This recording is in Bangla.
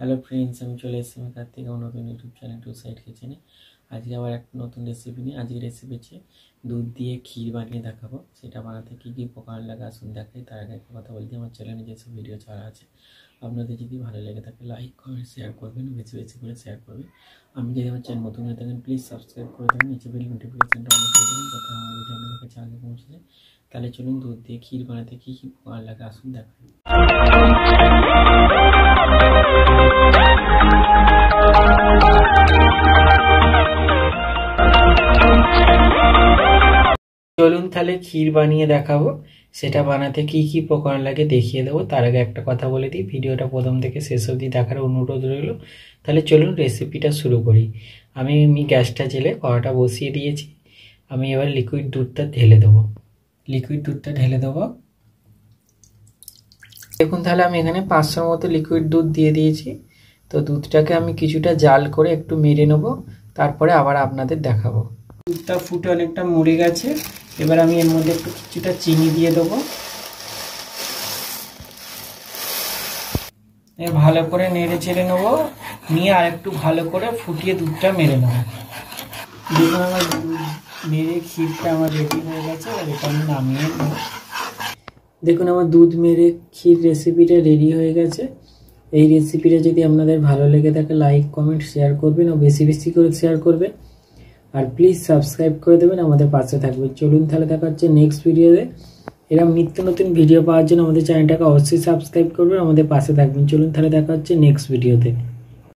হ্যালো ফ্রেন্ডস, আমি চলে এসেছি আমার কার্তিক আমার নতুন ইউটিউব চ্যানেল টু সাইড কিচেনে। আজকে আবার এক নতুন রেসিপি নিয়ে আজকে রেসিপি হচ্ছে দুধ দিয়ে ক্ষীর বানিয়ে দেখাবো। সেটা বানাতে কী কী উপকরণ লাগে আসুন দেখাই। তার আগে একটা কথা বলতে, আমার চ্যানেলে যেসব ভিডিও ছাড়া আছে আপনাদের যদি ভালো লেগে থাকে লাইক কমেন্ট শেয়ার করবেন, বেশি বেশি করে শেয়ার করবেন। আমি যদি আমার চ্যানেল নতুন হয়ে থাকেন প্লিজ সাবস্ক্রাইব করে দেবেন, নিচে বেল নোটিফিকেশনটা অন করে দেবেন যাতে আমার ভিডিও আপনাদের কাছে আগে পৌঁছে যায়। তাহলে চলুন দুধ দিয়ে ক্ষীর বানাতে কী কী উপকরণ লাগে আসুন দেখাই। চলুন তাহলে ক্ষীর বানিয়ে দেখাবো। সেটা বানাতে কি কি উপকরণ লাগে দেখিয়ে দেবো। তার আগে একটা কথা বলে দিই, ভিডিওটা প্রথম থেকে শেষ অবধি দেখার অনুরোধ রইল। তাহলে চলুন রেসিপিটা শুরু করি। আমি গ্যাসটা জেলে কড়াটা বসিয়ে দিয়েছি। আমি এবার লিকুইড দুধটা ঢেলে দেবো। দেখুন তাহলে আমি এখানে 500 মতো লিকুইড দুধ দিয়ে দিয়েছি। তো দুধটাকে আমি কিছুটা জাল করে একটু মেরে নেবো, তারপরে আবার আপনাদের দেখাবো। দুধটা ফুটে অনেকটা মরে গেছে। এবার আমি এর মধ্যে একটু কিছুটা চিনি দিয়ে দেবো। ভালো করে নেড়ে চেড়ে নেবো, নিয়ে আর একটু ভালো করে ফুটিয়ে দুধটা মেরে নেবো। দেখুন আমার মেরে ক্ষীরটা আমার রেডি হয়ে গেছে। এটা আমি নামিয়ে নেব। দেখুন আমার দুধ মেরে ক্ষীর রেসিপিটা রেডি হয়ে গেছে। এই রেসিপিটা যদি আপনাদের ভালো লেগে থাকে লাইক কমেন্ট শেয়ার করবেন ও বেশি বেশি করে শেয়ার করবেন। আর প্লিজ সাবস্ক্রাইব করে দেবেন, আমাদের পাশে থাকবেন। চলুন তাহলে দেখা হচ্ছে নেক্সট ভিডিওতে। এরকম নিত্য নতুন ভিডিও পাওয়ার জন্য আমাদের চ্যানেলটাকে অবশ্যই সাবস্ক্রাইব করবেন, আমাদের পাশে থাকবেন। চলুন তাহলে দেখা হচ্ছে নেক্সট ভিডিওতে।